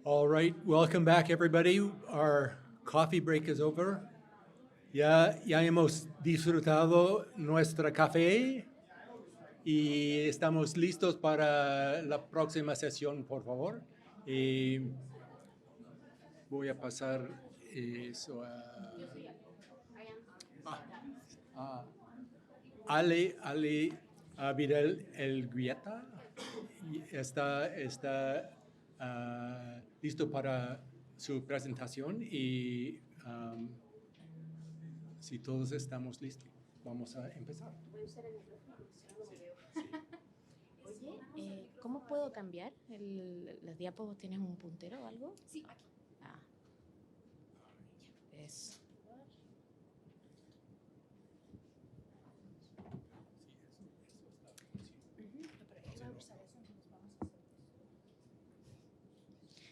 All right, welcome back, everybody. Our coffee break is over. Ya hemos disfrutado nuestra café y estamos listos para la próxima sesión, por favor. Y voy a pasar eso a Ale Vidal El Guieta. Está listo para su presentación y si todos estamos listos, vamos a empezar. Voy a usar el micrófono, si no, no me veo. Oye, ¿cómo puedo cambiar las diapos? ¿Tienes un puntero o algo? Sí, aquí. Ah, eso.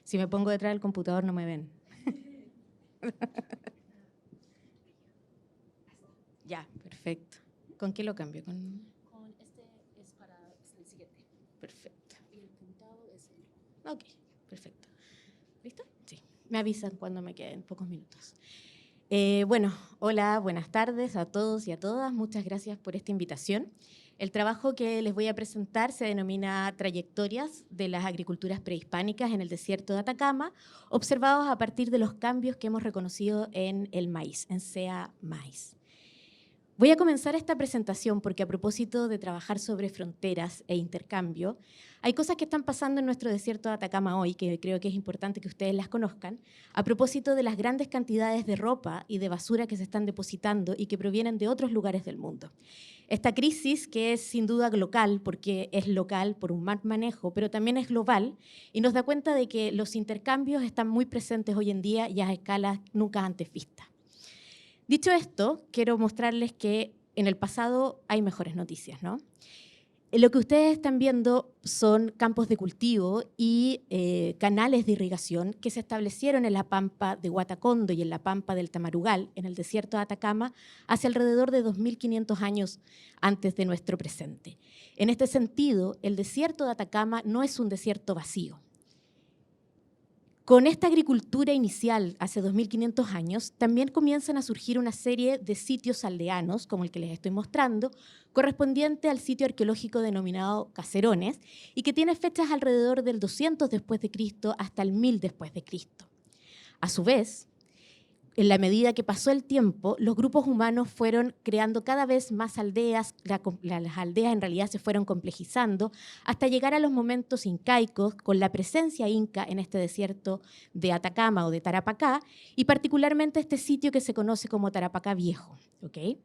Si me pongo detrás del computador no me ven. Ya, perfecto. ¿Con qué lo cambio? Con este es para el siguiente. Perfecto. Y el puntado es el... Ok, perfecto. ¿Listo? Sí. Me avisan cuando me queden pocos minutos. Bueno, hola, buenas tardes a todos y a todas. Muchas gracias por esta invitación. El trabajo que les voy a presentar se denomina Trayectorias de las agriculturas prehispánicas en el desierto de Atacama, observados a partir de los cambios que hemos reconocido en el maíz, en SEA Maíz. Voy a comenzar esta presentación porque a propósito de trabajar sobre fronteras e intercambio, hay cosas que están pasando en nuestro desierto de Atacama hoy que creo que es importante que ustedes las conozcan, a propósito de las grandes cantidades de ropa y de basura que se están depositando y que provienen de otros lugares del mundo. Esta crisis, que es sin duda local, porque es local por un mal manejo, pero también es global, y nos da cuenta de que los intercambios están muy presentes hoy en día y a escalas nunca antes vistas. Dicho esto, quiero mostrarles que en el pasado hay mejores noticias, ¿no? Lo que ustedes están viendo son campos de cultivo y canales de irrigación que se establecieron en la pampa de Huatacondo y en la pampa del Tamarugal, en el desierto de Atacama, hace alrededor de 2.500 años antes de nuestro presente. En este sentido, el desierto de Atacama no es un desierto vacío. Con esta agricultura inicial, hace 2.500 años, también comienzan a surgir una serie de sitios aldeanos, como el que les estoy mostrando, correspondiente al sitio arqueológico denominado Caserones, y que tiene fechas alrededor del 200 después de Cristo hasta el 1000 después de Cristo. A su vez, en la medida que pasó el tiempo, los grupos humanos fueron creando cada vez más aldeas, las aldeas en realidad se fueron complejizando hasta llegar a los momentos incaicos con la presencia inca en este desierto de Atacama o de Tarapacá y particularmente este sitio que se conoce como Tarapacá Viejo. ¿Okay?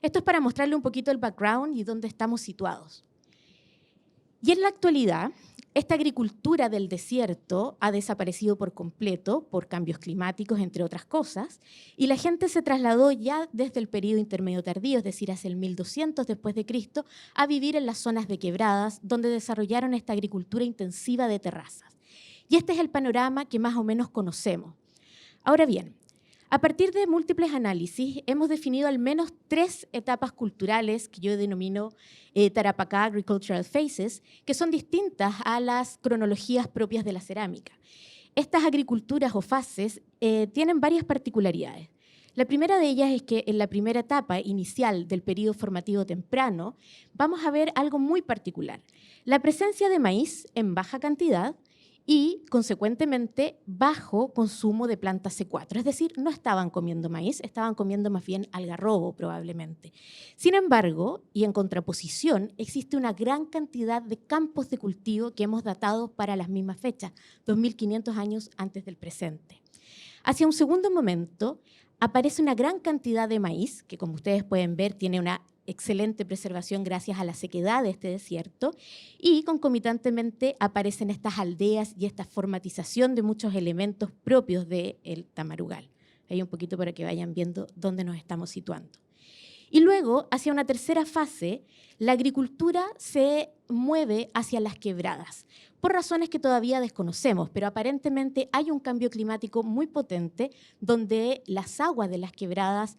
Esto es para mostrarle un poquito el background y dónde estamos situados. Y en la actualidad, esta agricultura del desierto ha desaparecido por completo por cambios climáticos, entre otras cosas, y la gente se trasladó ya desde el periodo intermedio tardío, es decir, hacia el 1200 después de Cristo, a vivir en las zonas de quebradas, donde desarrollaron esta agricultura intensiva de terrazas. Y este es el panorama que más o menos conocemos. Ahora bien, a partir de múltiples análisis, hemos definido al menos 3 etapas culturales que yo denomino Tarapacá Agricultural Phases, que son distintas a las cronologías propias de la cerámica. Estas agriculturas o fases tienen varias particularidades. La primera de ellas es que en la primera etapa inicial del periodo formativo temprano vamos a ver algo muy particular. La presencia de maíz en baja cantidad y, consecuentemente, bajo consumo de plantas C4. Es decir, no estaban comiendo maíz, estaban comiendo más bien algarrobo probablemente. Sin embargo, y en contraposición, existe una gran cantidad de campos de cultivo que hemos datado para las mismas fechas, 2.500 años antes del presente. Hacia un segundo momento, aparece una gran cantidad de maíz, que como ustedes pueden ver tiene una excelente preservación gracias a la sequedad de este desierto, y concomitantemente aparecen estas aldeas y esta formatización de muchos elementos propios del Tamarugal. Ahí un poquito para que vayan viendo dónde nos estamos situando. Y luego, hacia una tercera fase, la agricultura se mueve hacia las quebradas, por razones que todavía desconocemos, pero aparentemente hay un cambio climático muy potente donde las aguas de las quebradas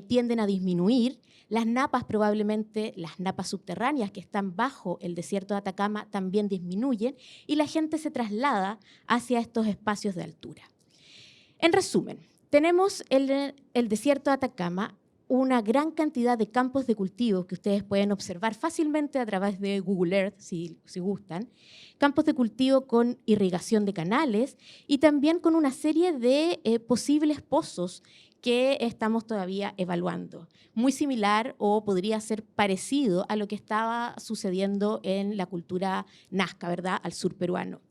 tienden a disminuir, las napas probablemente, las napas subterráneas que están bajo el desierto de Atacama también disminuyen y la gente se traslada hacia estos espacios de altura. En resumen, tenemos el desierto de Atacama, una gran cantidad de campos de cultivo que ustedes pueden observar fácilmente a través de Google Earth, si gustan, campos de cultivo con irrigación de canales y también con una serie de posibles pozos que estamos todavía evaluando. Muy similar o podría ser parecido a lo que estaba sucediendo en la cultura nazca, ¿verdad?, al sur peruano.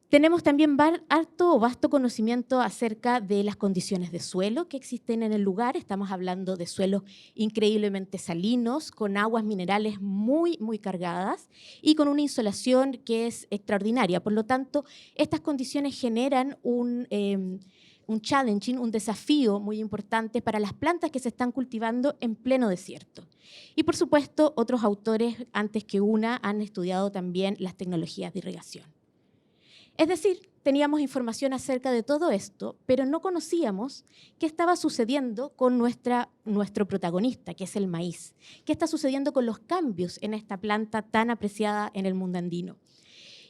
Tenemos también harto o vasto conocimiento acerca de las condiciones de suelo que existen en el lugar. Estamos hablando de suelos increíblemente salinos, con aguas minerales muy, muy cargadas y con una insolación que es extraordinaria. Por lo tanto, estas condiciones generan un challenging, un desafío muy importante para las plantas que se están cultivando en pleno desierto. Y por supuesto, otros autores antes que una han estudiado también las tecnologías de irrigación. Es decir, teníamos información acerca de todo esto, pero no conocíamos qué estaba sucediendo con nuestro protagonista, que es el maíz. ¿Qué está sucediendo con los cambios en esta planta tan apreciada en el mundo andino?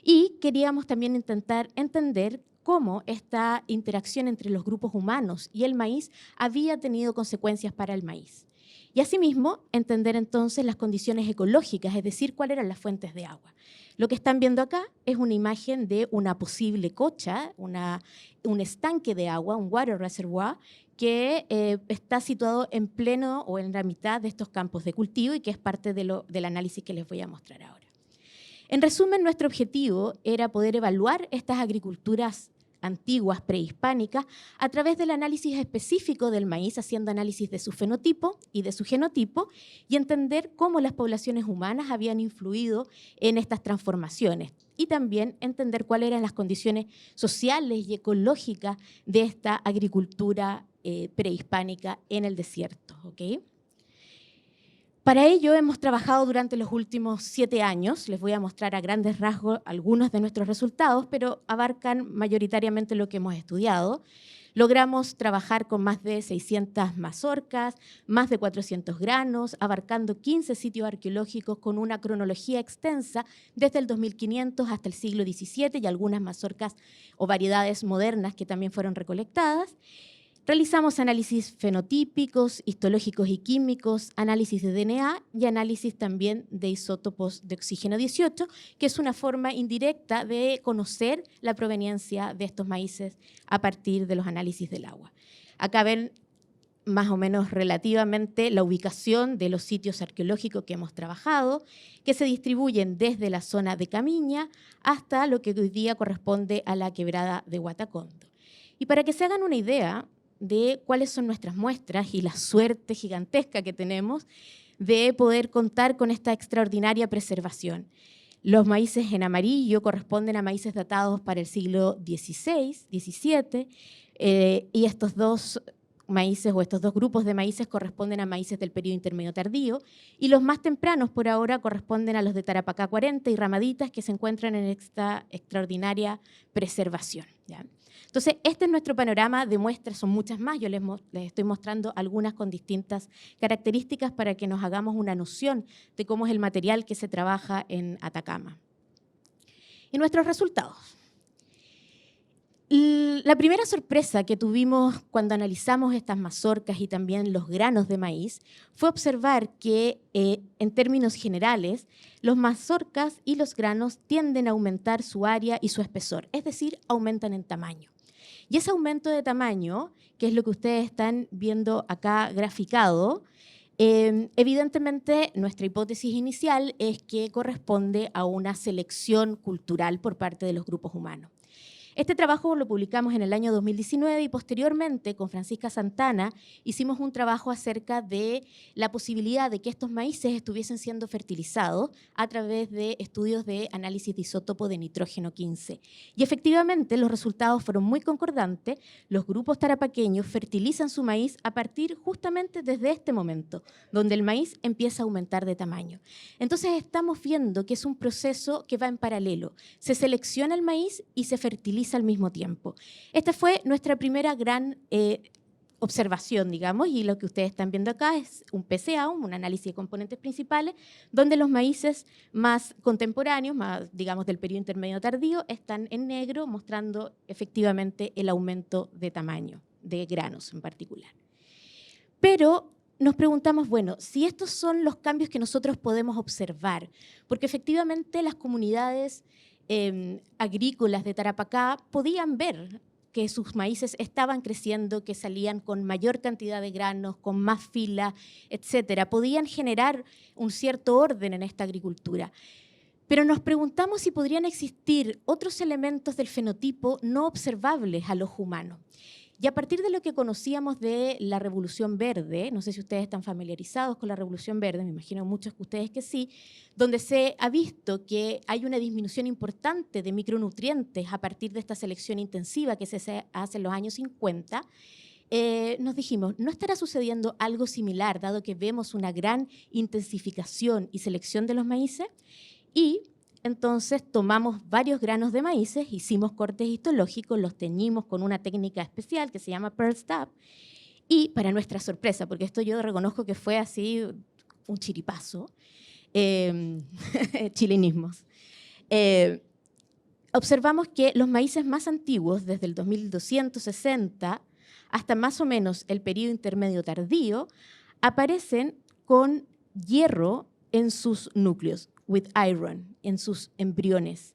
Y queríamos también intentar entender cómo esta interacción entre los grupos humanos y el maíz había tenido consecuencias para el maíz. Y asimismo, entender entonces las condiciones ecológicas, es decir, cuáles eran las fuentes de agua. Lo que están viendo acá es una imagen de una posible cocha, un estanque de agua, un water reservoir, que está situado en pleno o en la mitad de estos campos de cultivo y que es parte del análisis que les voy a mostrar ahora. En resumen, nuestro objetivo era poder evaluar estas agriculturas antiguas, prehispánicas, a través del análisis específico del maíz, haciendo análisis de su fenotipo y de su genotipo, y entender cómo las poblaciones humanas habían influido en estas transformaciones, y también entender cuáles eran las condiciones sociales y ecológicas de esta agricultura prehispánica en el desierto. ¿Okay? Para ello hemos trabajado durante los últimos 7 años. Les voy a mostrar a grandes rasgos algunos de nuestros resultados, pero abarcan mayoritariamente lo que hemos estudiado. Logramos trabajar con más de 600 mazorcas, más de 400 granos, abarcando 15 sitios arqueológicos con una cronología extensa desde el 2500 hasta el siglo XVII y algunas mazorcas o variedades modernas que también fueron recolectadas. Realizamos análisis fenotípicos, histológicos y químicos, análisis de DNA y análisis también de isótopos de oxígeno 18, que es una forma indirecta de conocer la proveniencia de estos maíces a partir de los análisis del agua. Acá ven más o menos relativamente la ubicación de los sitios arqueológicos que hemos trabajado, que se distribuyen desde la zona de Camiña hasta lo que hoy día corresponde a la quebrada de Huatacondo. Y para que se hagan una idea de cuáles son nuestras muestras y la suerte gigantesca que tenemos de poder contar con esta extraordinaria preservación. Los maíces en amarillo corresponden a maíces datados para el siglo XVI, XVII, y estos dos maíces o estos dos grupos de maíces corresponden a maíces del periodo intermedio tardío, y los más tempranos por ahora corresponden a los de Tarapacá 40 y Ramaditas, que se encuentran en esta extraordinaria preservación, ¿ya? Entonces, este es nuestro panorama de muestras, son muchas más, yo les estoy mostrando algunas con distintas características para que nos hagamos una noción de cómo es el material que se trabaja en Atacama. Y nuestros resultados. La primera sorpresa que tuvimos cuando analizamos estas mazorcas y también los granos de maíz fue observar que, en términos generales, los mazorcas y los granos tienden a aumentar su área y su espesor, es decir, aumentan en tamaño. Y ese aumento de tamaño, que es lo que ustedes están viendo acá graficado, evidentemente nuestra hipótesis inicial es que corresponde a una selección cultural por parte de los grupos humanos. Este trabajo lo publicamos en el año 2019 y posteriormente con Francisca Santana hicimos un trabajo acerca de la posibilidad de que estos maíces estuviesen siendo fertilizados a través de estudios de análisis de isótopo de nitrógeno 15. Y efectivamente los resultados fueron muy concordantes. Los grupos tarapaqueños fertilizan su maíz a partir justamente desde este momento, donde el maíz empieza a aumentar de tamaño. Entonces estamos viendo que es un proceso que va en paralelo. Se selecciona el maíz y se fertiliza al mismo tiempo. Esta fue nuestra primera gran observación, digamos, y lo que ustedes están viendo acá es un PCA, un análisis de componentes principales, donde los maíces más contemporáneos, más, digamos, del periodo intermedio tardío, están en negro, mostrando efectivamente el aumento de tamaño, de granos en particular. Pero nos preguntamos, bueno, si estos son los cambios que nosotros podemos observar, porque efectivamente las comunidades agrícolas de Tarapacá podían ver que sus maíces estaban creciendo, que salían con mayor cantidad de granos, con más fila, etcétera. Podían generar un cierto orden en esta agricultura. Pero nos preguntamos si podrían existir otros elementos del fenotipo no observables a los humanos. Y a partir de lo que conocíamos de la Revolución Verde, no sé si ustedes están familiarizados con la Revolución Verde, me imagino muchos de ustedes que sí, donde se ha visto que hay una disminución importante de micronutrientes a partir de esta selección intensiva que se hace en los años 50, nos dijimos, ¿no estará sucediendo algo similar, dado que vemos una gran intensificación y selección de los maíces? Y entonces tomamos varios granos de maíces, hicimos cortes histológicos, los teñimos con una técnica especial que se llama Pearl Stab, y para nuestra sorpresa, porque esto yo reconozco que fue así un chiripazo, chilenismos, observamos que los maíces más antiguos, desde el 2260 hasta más o menos el periodo intermedio tardío, aparecen con hierro en sus núcleos, with iron, en sus embriones.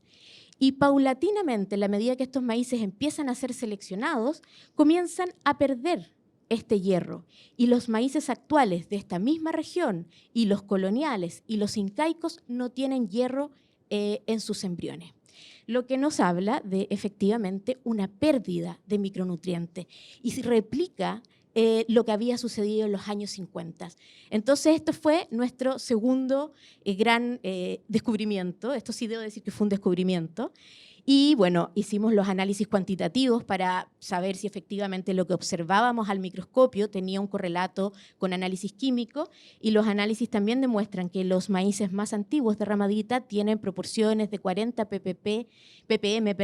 Y paulatinamente, a la medida que estos maíces empiezan a ser seleccionados, comienzan a perder este hierro. Y los maíces actuales de esta misma región, y los coloniales y los incaicos, no tienen hierro en sus embriones. Lo que nos habla de, efectivamente, una pérdida de micronutrientes. Y se replica lo que había sucedido en los años 50. Entonces, esto fue nuestro segundo gran descubrimiento. Esto sí debo decir que fue un descubrimiento. Y bueno, hicimos los análisis cuantitativos para saber si efectivamente lo que observábamos al microscopio tenía un correlato con análisis químico, y los análisis también demuestran que los maíces más antiguos de ramadita tienen proporciones de 40 ppm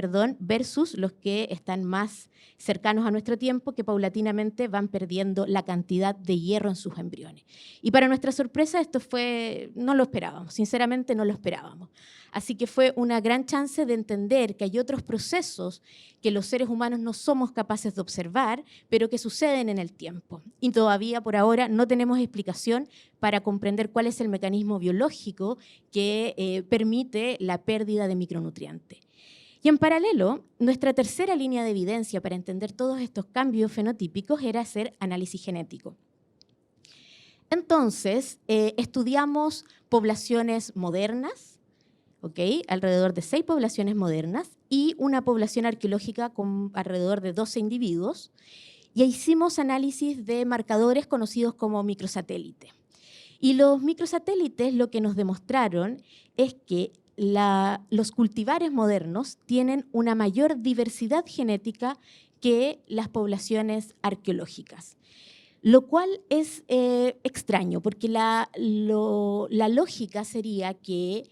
versus los que están más cercanos a nuestro tiempo, que paulatinamente van perdiendo la cantidad de hierro en sus embriones. Y para nuestra sorpresa esto no lo esperábamos, sinceramente no lo esperábamos. Así que fue una gran chance de entender que hay otros procesos que los seres humanos no somos capaces de observar, pero que suceden en el tiempo. Y todavía por ahora no tenemos explicación para comprender cuál es el mecanismo biológico que permite la pérdida de micronutrientes. Y en paralelo, nuestra tercera línea de evidencia para entender todos estos cambios fenotípicos era hacer análisis genético. Entonces, estudiamos poblaciones modernas, alrededor de 6 poblaciones modernas y una población arqueológica con alrededor de 12 individuos, y hicimos análisis de marcadores conocidos como microsatélites. Y los microsatélites lo que nos demostraron es que los cultivares modernos tienen una mayor diversidad genética que las poblaciones arqueológicas. Lo cual es extraño, porque la lógica sería que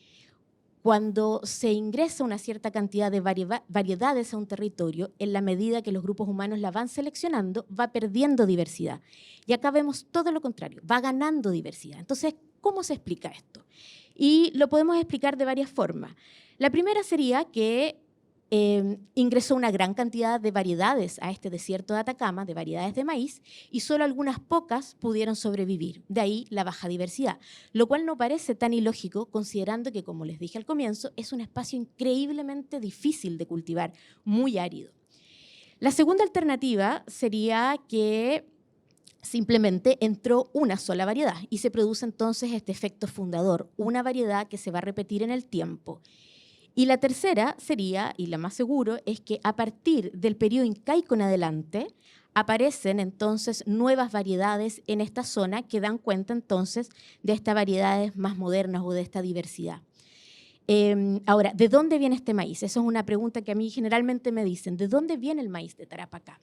cuando se ingresa una cierta cantidad de variedades a un territorio, en la medida que los grupos humanos la van seleccionando, va perdiendo diversidad. Y acá vemos todo lo contrario, va ganando diversidad. Entonces, ¿cómo se explica esto? Y lo podemos explicar de varias formas. La primera sería que ingresó una gran cantidad de variedades a este desierto de Atacama, de variedades de maíz, y solo algunas pocas pudieron sobrevivir. De ahí la baja diversidad, lo cual no parece tan ilógico, considerando que, como les dije al comienzo, es un espacio increíblemente difícil de cultivar, muy árido. La segunda alternativa sería que simplemente entró una sola variedad y se produce entonces este efecto fundador, una variedad que se va a repetir en el tiempo. Y la tercera sería, y la más seguro, es que a partir del periodo incaico en adelante aparecen entonces nuevas variedades en esta zona que dan cuenta entonces de estas variedades más modernas o de esta diversidad. Ahora, ¿de dónde viene este maíz? Esa es una pregunta que a mí generalmente me dicen. ¿De dónde viene el maíz de Tarapacá?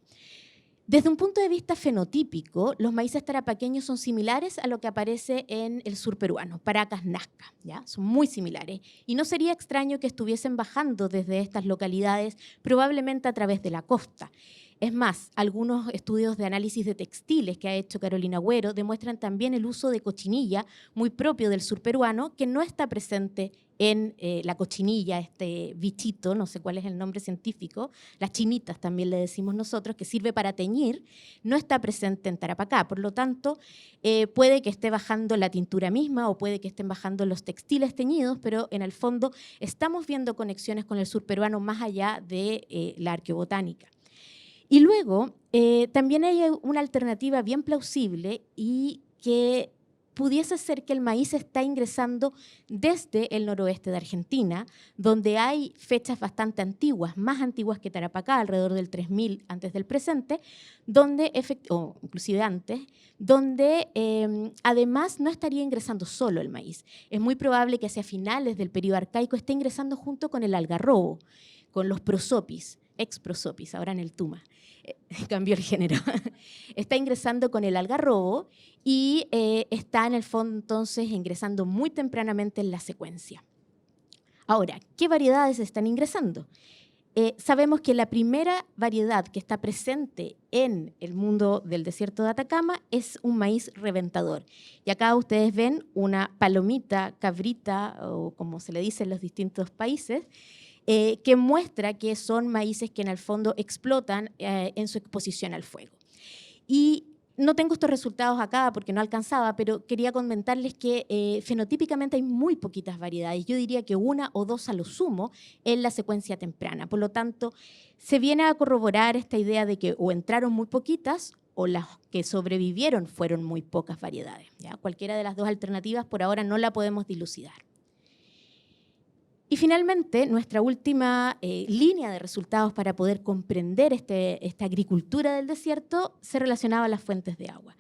Desde un punto de vista fenotípico, los maíces tarapaqueños son similares a lo que aparece en el sur peruano, Paracas, Nazca, ¿ya? Son muy similares. Y no sería extraño que estuviesen bajando desde estas localidades, probablemente a través de la costa. Es más, algunos estudios de análisis de textiles que ha hecho Carolina Agüero demuestran también el uso de cochinilla, muy propio del sur peruano, que no está presente en la cochinilla, este bichito, no sé cuál es el nombre científico, las chinitas también le decimos nosotros, que sirve para teñir, no está presente en Tarapacá. Por lo tanto, puede que esté bajando la tintura misma o puede que estén bajando los textiles teñidos, pero en el fondo estamos viendo conexiones con el sur peruano más allá de la arqueobotánica. Y luego, también hay una alternativa bien plausible y que pudiese ser que el maíz está ingresando desde el noroeste de Argentina, donde hay fechas bastante antiguas, más antiguas que Tarapacá, alrededor del 3000 antes del presente, donde, o inclusive antes, donde además no estaría ingresando solo el maíz. Es muy probable que hacia finales del periodo arcaico esté ingresando junto con el algarrobo, con los prosopis, ex-prosopis, ahora en el Tuma. Cambió el género. Está ingresando con el algarrobo y está en el fondo entonces ingresando muy tempranamente en la secuencia. Ahora, ¿qué variedades están ingresando? Sabemos que la primera variedad que está presente en el mundo del desierto de Atacama es un maíz reventador. Y acá ustedes ven una palomita, cabrita, o como se le dice en los distintos países, que muestra que son maíces que en el fondo explotan en su exposición al fuego. Y no tengo estos resultados acá porque no alcanzaba, pero quería comentarles que fenotípicamente hay muy poquitas variedades. Yo diría que 1 o 2 a lo sumo en la secuencia temprana. Por lo tanto, se viene a corroborar esta idea de que o entraron muy poquitas o las que sobrevivieron fueron muy pocas variedades, ¿ya? Cualquiera de las dos alternativas por ahora no la podemos dilucidar. Y finalmente, nuestra última línea de resultados para poder comprender esta agricultura del desierto se relacionaba a las fuentes de agua.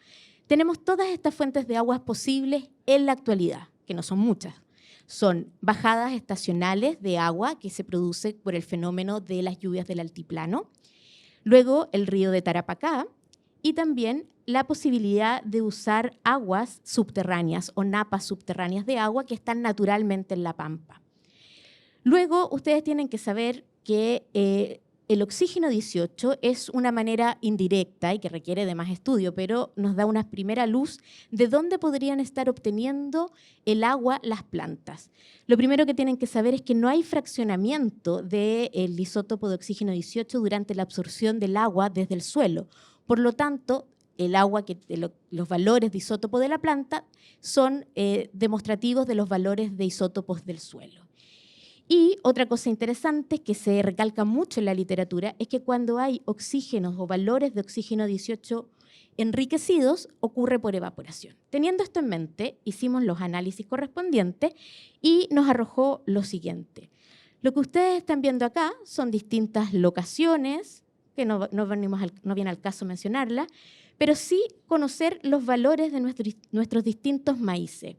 Tenemos todas estas fuentes de agua posibles en la actualidad, que no son muchas. Son bajadas estacionales de agua que se produce por el fenómeno de las lluvias del altiplano, luego el río de Tarapacá y también la posibilidad de usar aguas subterráneas o napas subterráneas de agua que están naturalmente en la pampa. Luego, ustedes tienen que saber que el oxígeno 18 es una manera indirecta y que requiere de más estudio, pero nos da una primera luz de dónde podrían estar obteniendo el agua las plantas. Lo primero que tienen que saber es que no hay fraccionamiento del isótopo de oxígeno 18 durante la absorción del agua desde el suelo. Por lo tanto, el agua, los valores de isótopo de la planta son demostrativos de los valores de isótopos del suelo. Y otra cosa interesante que se recalca mucho en la literatura es que cuando hay oxígenos o valores de oxígeno 18 enriquecidos, ocurre por evaporación. Teniendo esto en mente, hicimos los análisis correspondientes y nos arrojó lo siguiente. Lo que ustedes están viendo acá son distintas locaciones, que no viene al caso mencionarlas, pero sí conocer los valores de nuestros distintos maíces.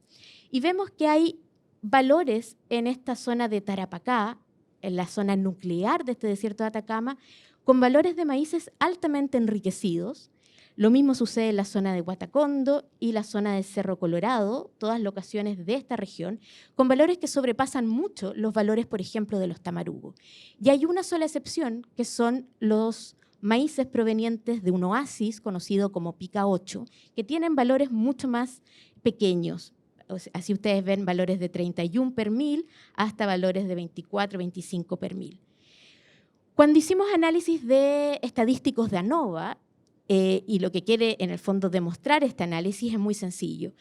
Y vemos que hay valores en esta zona de Tarapacá, en la zona nuclear de este desierto de Atacama, con valores de maíces altamente enriquecidos. Lo mismo sucede en la zona de Huatacondo y la zona de Cerro Colorado, todas locaciones de esta región, con valores que sobrepasan mucho los valores, por ejemplo, de los tamarugos. Y hay una sola excepción, que son los maíces provenientes de un oasis conocido como Pica 8, que tienen valores mucho más pequeños. Así ustedes ven valores de 31 per mil hasta valores de 24, 25 per mil. Cuando hicimos análisis estadísticos de ANOVA, y lo que quiere en el fondo demostrar este análisis es muy sencillo,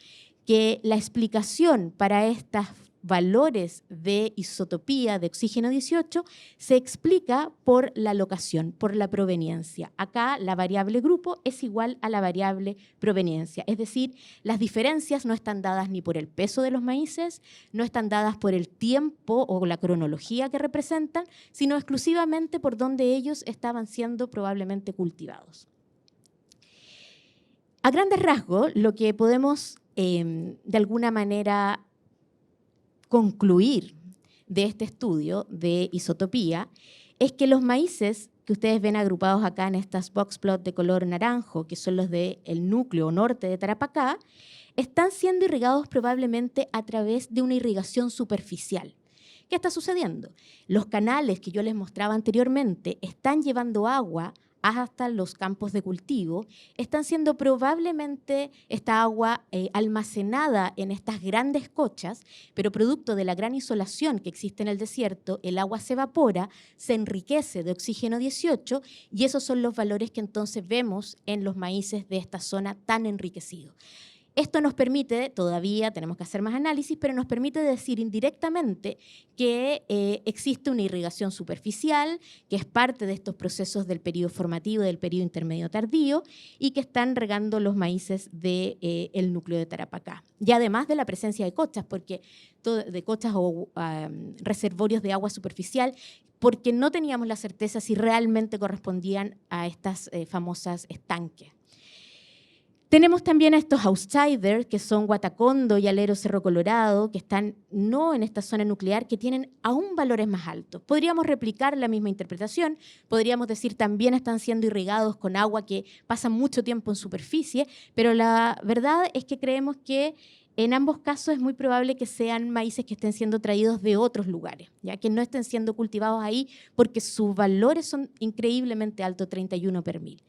que la explicación para estas valores de isotopía de oxígeno 18 se explica por la locación, por la proveniencia. Acá la variable grupo es igual a la variable proveniencia, es decir, las diferencias no están dadas ni por el peso de los maíces, no están dadas por el tiempo o la cronología que representan, sino exclusivamente por donde ellos estaban siendo probablemente cultivados. A grandes rasgos, lo que podemos de alguna manera concluir de este estudio de isotopía es que los maíces que ustedes ven agrupados acá en estas box plots de color naranjo, que son los del núcleo norte de Tarapacá, están siendo irrigados probablemente a través de una irrigación superficial. ¿Qué está sucediendo? Los canales que yo les mostraba anteriormente están llevando agua hasta los campos de cultivo, están siendo probablemente esta agua almacenada en estas grandes cochas, pero producto de la gran insolación que existe en el desierto, el agua se evapora, se enriquece de oxígeno 18 y esos son los valores que entonces vemos en los maíces de esta zona tan enriquecidos. Esto nos permite, todavía tenemos que hacer más análisis, pero nos permite decir indirectamente que existe una irrigación superficial, que es parte de estos procesos del periodo formativo, del periodo intermedio tardío, y que están regando los maíces del núcleo de Tarapacá. Y además de la presencia de cochas, de cochas o reservorios de agua superficial, porque no teníamos la certeza si realmente correspondían a estas famosas estanques. Tenemos también a estos outsiders, que son Guatacondo y Alero Cerro Colorado, que están no en esta zona nuclear, que tienen aún valores más altos. Podríamos replicar la misma interpretación, podríamos decir también están siendo irrigados con agua que pasa mucho tiempo en superficie, pero la verdad es que creemos que en ambos casos es muy probable que sean maíces que estén siendo traídos de otros lugares, ya que no estén siendo cultivados ahí porque sus valores son increíblemente altos, 31 per mil.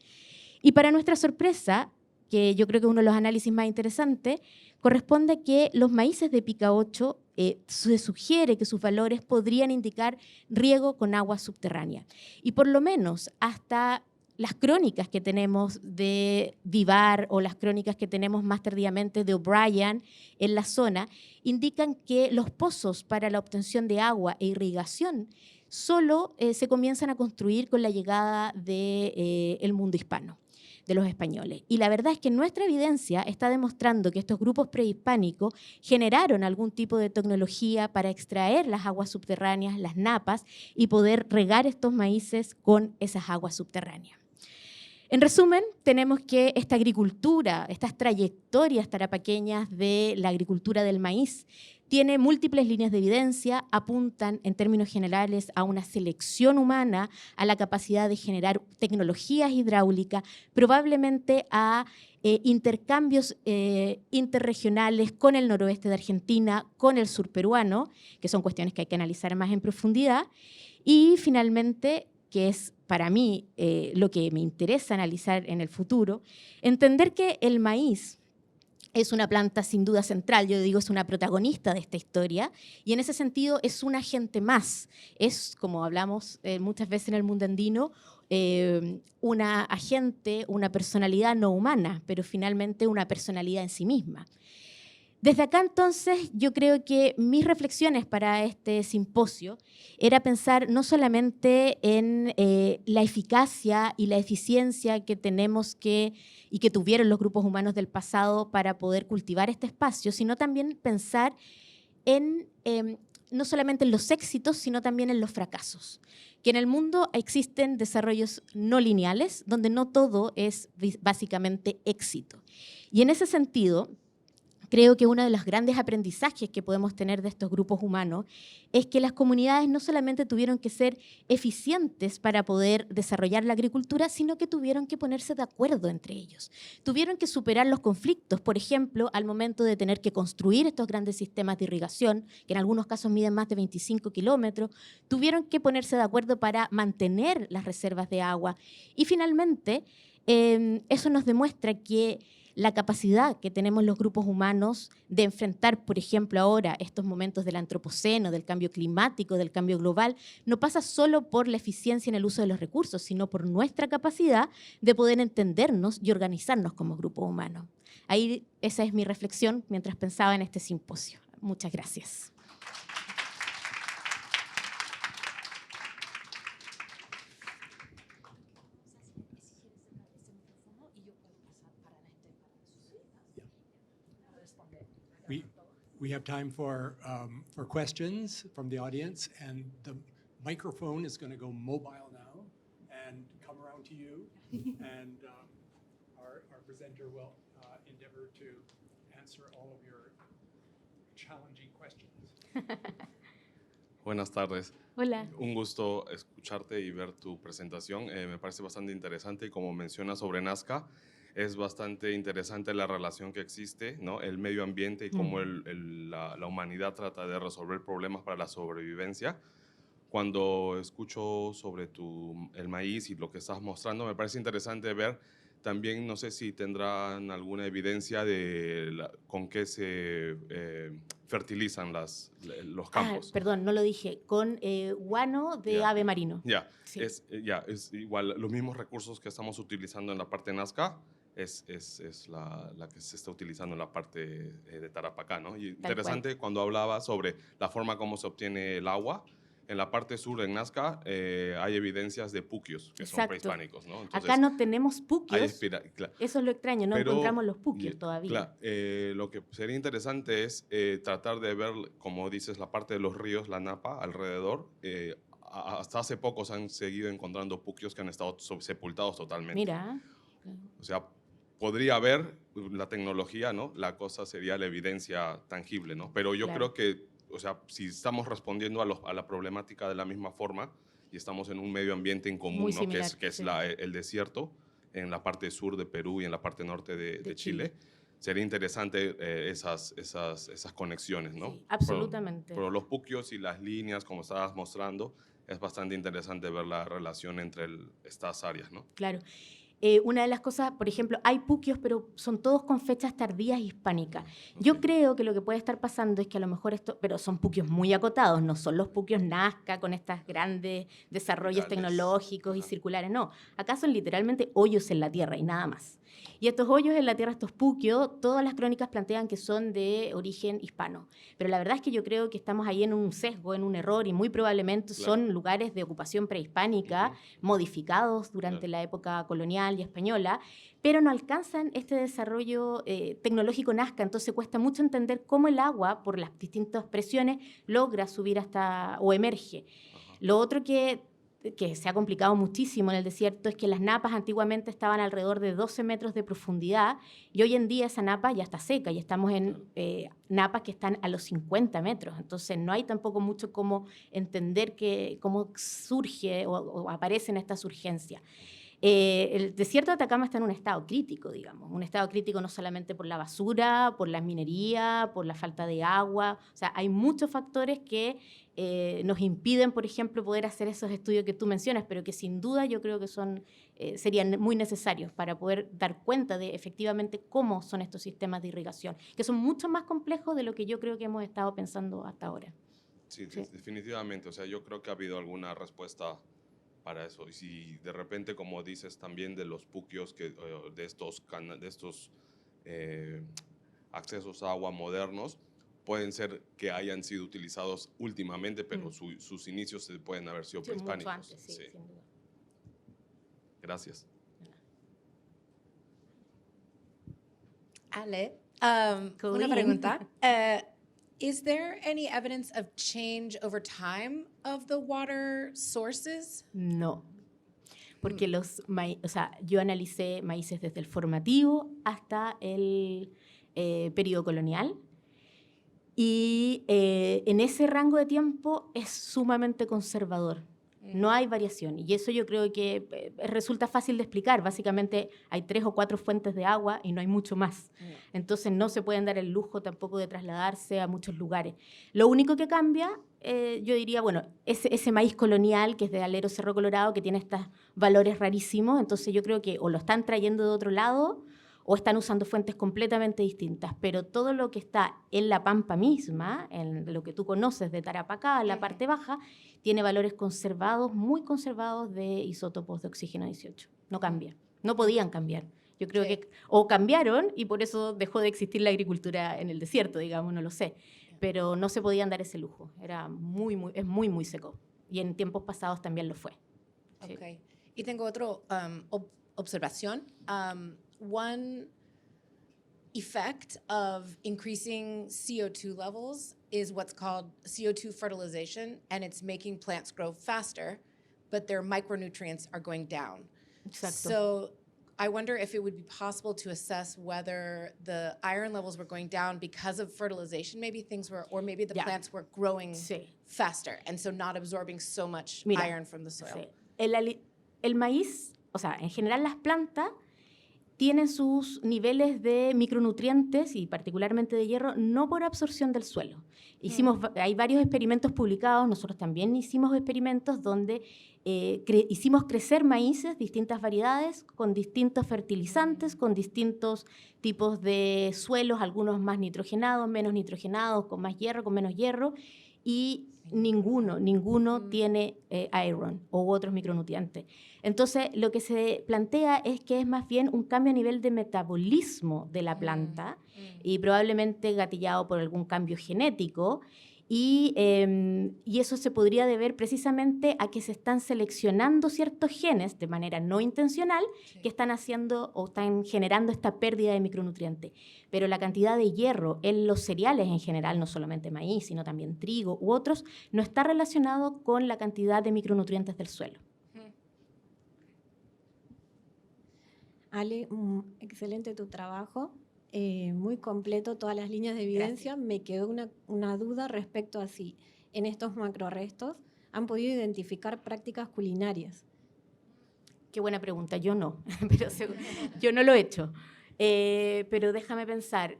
Y para nuestra sorpresa, que yo creo que es uno de los análisis más interesantes, corresponde a que los maíces de pica 8 se sugiere que sus valores podrían indicar riego con agua subterránea. Y por lo menos hasta las crónicas que tenemos de Vivar o las crónicas que tenemos más tardíamente de O'Brien en la zona, indican que los pozos para la obtención de agua e irrigación solo se comienzan a construir con la llegada del mundo hispano, de los españoles. Y la verdad es que nuestra evidencia está demostrando que estos grupos prehispánicos generaron algún tipo de tecnología para extraer las aguas subterráneas, las napas, y poder regar estos maíces con esas aguas subterráneas. En resumen, tenemos que esta agricultura, estas trayectorias tarapaqueñas de la agricultura del maíz, tiene múltiples líneas de evidencia, apuntan en términos generales a una selección humana, a la capacidad de generar tecnologías hidráulicas, probablemente a intercambios interregionales con el noroeste de Argentina, con el sur peruano, que son cuestiones que hay que analizar más en profundidad, y finalmente, que es para mí lo que me interesa analizar en el futuro, entender que el maíz es una planta sin duda central, yo digo es una protagonista de esta historia y en ese sentido es un agente más, es como hablamos muchas veces en el mundo andino, una agente, una personalidad no humana, pero finalmente una personalidad en sí misma. Desde acá entonces yo creo que mis reflexiones para este simposio era pensar no solamente en la eficacia y la eficiencia que tenemos y que tuvieron los grupos humanos del pasado para poder cultivar este espacio, sino también pensar en no solamente en los éxitos, sino también en los fracasos. Que en el mundo existen desarrollos no lineales, donde no todo es básicamente éxito. Y en ese sentido, creo que uno de los grandes aprendizajes que podemos tener de estos grupos humanos es que las comunidades no solamente tuvieron que ser eficientes para poder desarrollar la agricultura, sino que tuvieron que ponerse de acuerdo entre ellos. Tuvieron que superar los conflictos, por ejemplo, al momento de tener que construir estos grandes sistemas de irrigación, que en algunos casos miden más de 25 kilómetros, tuvieron que ponerse de acuerdo para mantener las reservas de agua. Y finalmente, eso nos demuestra que la capacidad que tenemos los grupos humanos de enfrentar, por ejemplo, ahora estos momentos del antropoceno, del cambio climático, del cambio global, no pasa solo por la eficiencia en el uso de los recursos, sino por nuestra capacidad de poder entendernos y organizarnos como grupos humanos. Ahí esa es mi reflexión mientras pensaba en este simposio. Muchas gracias. we have time for questions from the audience, and the microphone is going to go mobile now and come around to you, and our presenter will endeavor to answer all of your challenging questions. Buenas tardes. Hola. Un gusto escucharte y ver tu presentación. Me parece bastante interesante y como mencionas sobre Nazca, es bastante interesante la relación que existe, ¿no? El medio ambiente y cómo la humanidad trata de resolver problemas para la sobrevivencia. Cuando escucho sobre el maíz y lo que estás mostrando, me parece interesante ver también, no sé si tendrán alguna evidencia de con qué se fertilizan los campos. Perdón, no lo dije. Con guano de Ya. ave marino. Ya, Sí. es igual, los mismos recursos que estamos utilizando en la parte Nazca es la que se está utilizando en la parte de Tarapacá, ¿no? Y interesante cuando hablaba sobre la forma como se obtiene el agua. En la parte sur, en Nazca, hay evidencias de puquios, que son prehispánicos, ¿no? Entonces, acá no tenemos puquios, claro. eso es lo extraño, no encontramos los puquios Claro, todavía. lo que sería interesante es tratar de ver, como dices, la parte de los ríos, la Napa, alrededor. Hasta hace poco se han seguido encontrando puquios que han estado sepultados totalmente. Mira. O sea, podría haber la tecnología, ¿no? La cosa sería la evidencia tangible, ¿no? Pero yo creo que, o sea, si estamos respondiendo a la problemática de la misma forma y estamos en un medio ambiente en común, Muy ¿no? similar, que es el desierto en la parte sur de Perú y en la parte norte de Chile. Sería interesante esas conexiones, ¿no? Sí, absolutamente. Pero los puquios y las líneas, como estabas mostrando, es bastante interesante ver la relación entre estas áreas, ¿no? Claro. Una de las cosas, por ejemplo, hay puquios, pero son todos con fechas tardías hispánicas. Yo creo que lo que puede estar pasando es que a lo mejor pero son puquios muy acotados, no son los puquios Nazca con estos grandes desarrollos tecnológicos y circulares, no. Acá son literalmente hoyos en la tierra y nada más. Y estos hoyos en la tierra, estos puquios, todas las crónicas plantean que son de origen hispano. Pero la verdad es que yo creo que estamos ahí en un sesgo, en un error, y muy probablemente son lugares de ocupación prehispánica, modificados durante la época colonial y española, pero no alcanzan este desarrollo tecnológico Nazca. Entonces cuesta mucho entender cómo el agua, por las distintas presiones, logra subir hasta o emerge. Lo otro que se ha complicado muchísimo en el desierto es que las napas antiguamente estaban alrededor de 12 metros de profundidad y hoy en día esa napa ya está seca y estamos en napas que están a los 50 metros. Entonces no hay tampoco mucho cómo entender cómo surge o aparecen estas urgencias. El desierto de Atacama está en un estado crítico, digamos, un estado crítico no solamente por la basura, por la minería, por la falta de agua, o sea, hay muchos factores que nos impiden, por ejemplo, poder hacer esos estudios que tú mencionas, pero que sin duda yo creo que serían muy necesarios para poder dar cuenta de efectivamente cómo son estos sistemas de irrigación, que son mucho más complejos de lo que yo creo que hemos estado pensando hasta ahora. Sí, definitivamente, o sea, yo creo que ha habido alguna respuesta para eso. Y si de repente, como dices también de los puquios, de estos accesos a agua modernos, pueden ser que hayan sido utilizados últimamente, pero sus inicios pueden haber sido prehispánicos. Mucho antes, sí, sin duda. Gracias. Ale, una pregunta. Is there any evidence of change over time of the water sources? No, porque yo analicé maíces desde el formativo hasta el periodo colonial y en ese rango de tiempo es sumamente conservador. No hay variación y eso yo creo que resulta fácil de explicar. Básicamente hay 3 o 4 fuentes de agua y no hay mucho más. Entonces no se pueden dar el lujo tampoco de trasladarse a muchos lugares. Lo único que cambia, yo diría, bueno, ese maíz colonial que es de Alero Cerro Colorado que tiene estos valores rarísimos, entonces yo creo que o lo están trayendo de otro lado o están usando fuentes completamente distintas, pero todo lo que está en la pampa misma, en lo que tú conoces de Tarapacá, en la parte baja, tiene valores conservados, muy conservados de isótopos de oxígeno 18. No cambia, no podían cambiar. Yo creo que o cambiaron y por eso dejó de existir la agricultura en el desierto, digamos, no lo sé, pero no se podían dar ese lujo, es muy seco y en tiempos pasados también lo fue. Sí. Okay. Y tengo otra observación. One effect of increasing CO2 levels is what's called CO2 fertilization, and it's making plants grow faster, but their micronutrients are going down. Exacto. So I wonder if it would be possible to assess whether the iron levels were going down because of fertilization. Maybe things were, or maybe the Yeah. plants were growing Sí. faster, and so not absorbing so much Mira, iron from the soil. Sí. El maíz, o sea, en general las plantas tienen sus niveles de micronutrientes y particularmente de hierro no por absorción del suelo. Hay varios experimentos publicados, nosotros también hicimos experimentos donde hicimos crecer maíces, distintas variedades, con distintos fertilizantes, con distintos tipos de suelos, algunos más nitrogenados, menos nitrogenados, con más hierro, con menos hierro, y ninguno tiene iron u otros micronutrientes. Entonces, lo que se plantea es que es más bien un cambio a nivel de metabolismo de la planta y probablemente gatillado por algún cambio genético. Y eso se podría deber precisamente a que se están seleccionando ciertos genes de manera no intencional que están haciendo o están generando esta pérdida de micronutrientes. Pero la cantidad de hierro en los cereales en general, no solamente maíz, sino también trigo u otros, no está relacionado con la cantidad de micronutrientes del suelo. Ale, excelente tu trabajo, muy completo todas las líneas de evidencia. Gracias. Me quedó una duda respecto a si en estos macrorestos han podido identificar prácticas culinarias. Qué buena pregunta, yo no, pero yo no lo he hecho. Pero déjame pensar,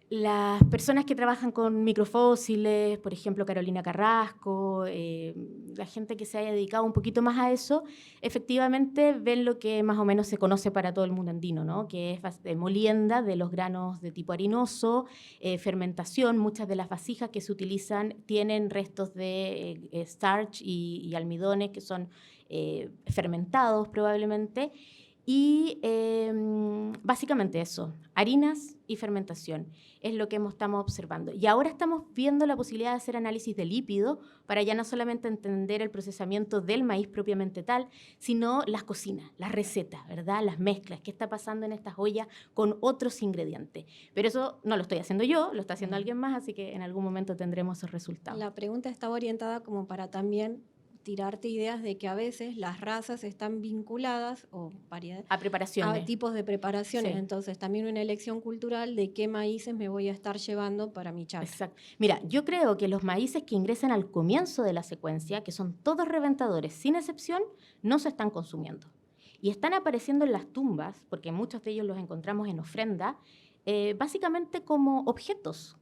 las personas que trabajan con microfósiles, por ejemplo, Carolina Carrasco, la gente que se haya dedicado un poquito más a eso, efectivamente ven lo que más o menos se conoce para todo el mundo andino, ¿no? Que es molienda de los granos de tipo harinoso, fermentación. Muchas de las vasijas que se utilizan tienen restos de starch y almidones que son fermentados probablemente. Y básicamente eso, harinas y fermentación, es lo que estamos observando. Y ahora estamos viendo la posibilidad de hacer análisis de lípidos para ya no solamente entender el procesamiento del maíz propiamente tal, sino las cocinas, las recetas, ¿verdad? Las mezclas, qué está pasando en estas ollas con otros ingredientes. Pero eso no lo estoy haciendo yo, lo está haciendo alguien más, así que en algún momento tendremos esos resultados. La pregunta estaba orientada como para también tirarte ideas de que a veces las razas están vinculadas o variedades A preparaciones. a tipos de preparaciones. Sí. Entonces, también una elección cultural de qué maíces me voy a estar llevando para mi chacra. Exacto. Mira, yo creo que los maíces que ingresan al comienzo de la secuencia, que son todos reventadores, sin excepción, no se están consumiendo. Y están apareciendo en las tumbas, porque muchos de ellos los encontramos en ofrenda, básicamente como objetos,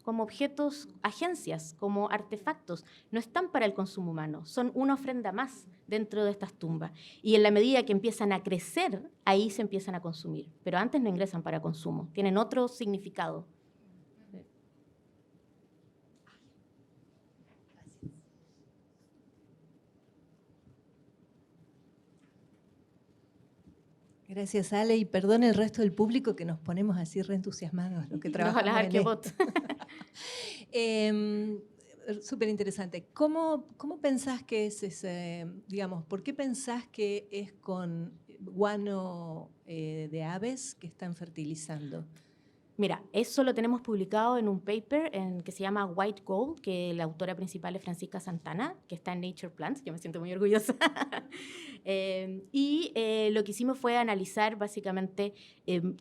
agencias, como artefactos. No están para el consumo humano, son una ofrenda más dentro de estas tumbas. Y en la medida que empiezan a crecer, ahí se empiezan a consumir. Pero antes no ingresan para consumo, tienen otro significado. Gracias, Ale, y perdón el resto del público que nos ponemos así reentusiasmados, los que trabajamos Ojalá, en qué esto. bot. Súper interesante. ¿Cómo pensás que es ese, digamos, por qué pensás que es con guano de aves que están fertilizando? Mira, eso lo tenemos publicado en un paper que se llama White Gold, que la autora principal es Francisca Santana, que está en Nature Plants. Yo me siento muy orgullosa. Lo que hicimos fue analizar básicamente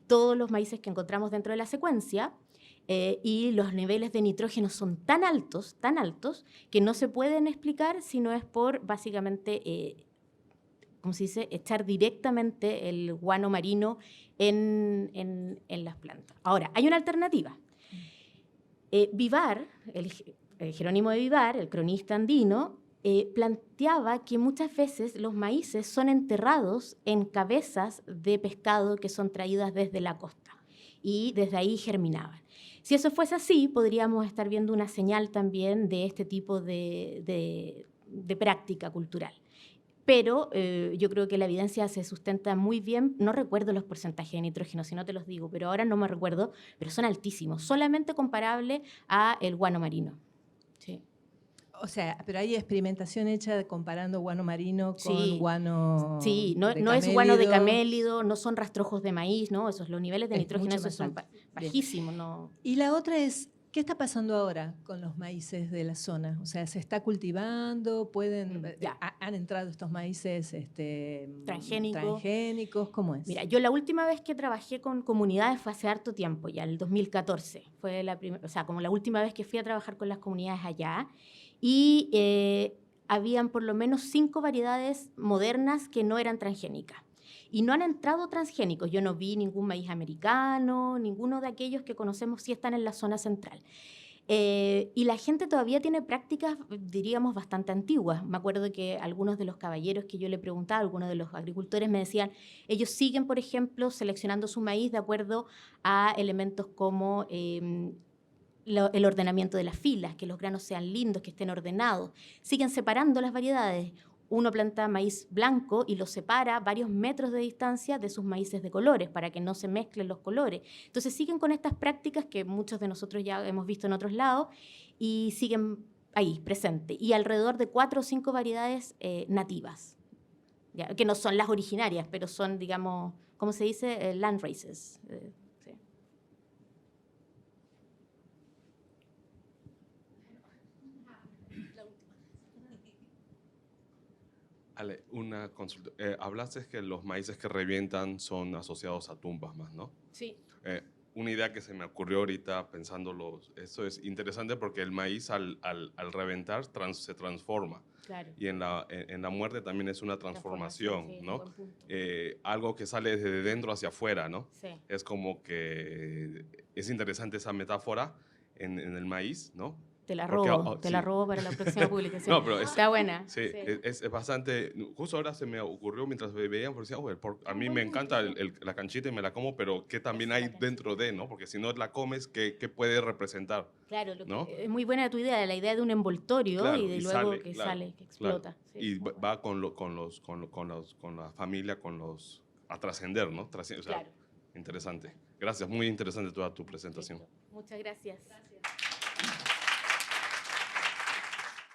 todos los maíces que encontramos dentro de la secuencia y los niveles de nitrógeno son tan altos, que no se pueden explicar si no es por básicamente ¿cómo se dice?, echar directamente el guano marino en las plantas. Ahora, hay una alternativa. Vivar, el Jerónimo de Vivar, el cronista andino, planteaba que muchas veces los maíces son enterrados en cabezas de pescado que son traídas desde la costa y desde ahí germinaban. Si eso fuese así, podríamos estar viendo una señal también de este tipo de práctica cultural. Pero yo creo que la evidencia se sustenta muy bien. No recuerdo los porcentajes de nitrógeno, si no te los digo, pero ahora no me recuerdo, pero son altísimos, solamente comparable a el guano marino. Sí. O sea, pero hay experimentación hecha comparando guano marino con Sí. guano Sí, no, de no es guano de camélido. camélido, no son rastrojos de maíz, ¿no? Los niveles de Es nitrógeno mucho esos más son alto. Bien. bajísimos, ¿no? Y la otra es, ¿qué está pasando ahora con los maíces de la zona? O sea, ¿se está cultivando? Ya. ¿Han entrado estos maíces Transgénicos. transgénicos? ¿Cómo es? Mira, yo la última vez que trabajé con comunidades fue hace harto tiempo, ya el 2014. Fue o sea, como la última vez que fui a trabajar con las comunidades allá. Y habían por lo menos 5 variedades modernas que no eran transgénicas. Y no han entrado transgénicos. Yo no vi ningún maíz americano, ninguno de aquellos que conocemos sí están en la zona central. Y la gente todavía tiene prácticas, diríamos, bastante antiguas. Me acuerdo que algunos de los caballeros que yo le preguntaba, algunos de los agricultores me decían, ellos siguen, por ejemplo, seleccionando su maíz de acuerdo a elementos como el ordenamiento de las filas, que los granos sean lindos, que estén ordenados. Siguen separando las variedades. Uno planta maíz blanco y lo separa a varios metros de distancia de sus maíces de colores para que no se mezclen los colores. Entonces siguen con estas prácticas que muchos de nosotros ya hemos visto en otros lados y siguen ahí, presentes. Y alrededor de 4 o 5 variedades nativas, ¿ya? Que no son las originarias, pero son, digamos, ¿cómo se dice? Land races. Sí. Ale, una consulta. Hablaste que los maíces que revientan son asociados a tumbas más, ¿no? Sí. Una idea que se me ocurrió ahorita pensándolos, esto es interesante porque el maíz al reventar se transforma. Claro. Y en la muerte también es una transformación, Sí, ¿no? buen punto. Algo que sale desde dentro hacia afuera, ¿no? Sí. Es como que es interesante esa metáfora en el maíz, ¿no? Te la Porque, robo, te la sí. robo para la próxima publicación. No, pero está buena. Sí, es bastante. Justo ahora se me ocurrió mientras me veían, porque decía, a mí me encanta la canchita y me la como, pero ¿qué también hay dentro de, no? Porque si no la comes, ¿qué puede representar? Claro, ¿no? Es muy buena tu idea, la idea de un envoltorio Claro, y de y luego sale, que claro, sale, que explota. claro. Sí, Y muy va con la familia, a trascender, ¿no? O sea, Claro. interesante. Gracias, muy interesante toda tu presentación. Perfecto. Muchas gracias.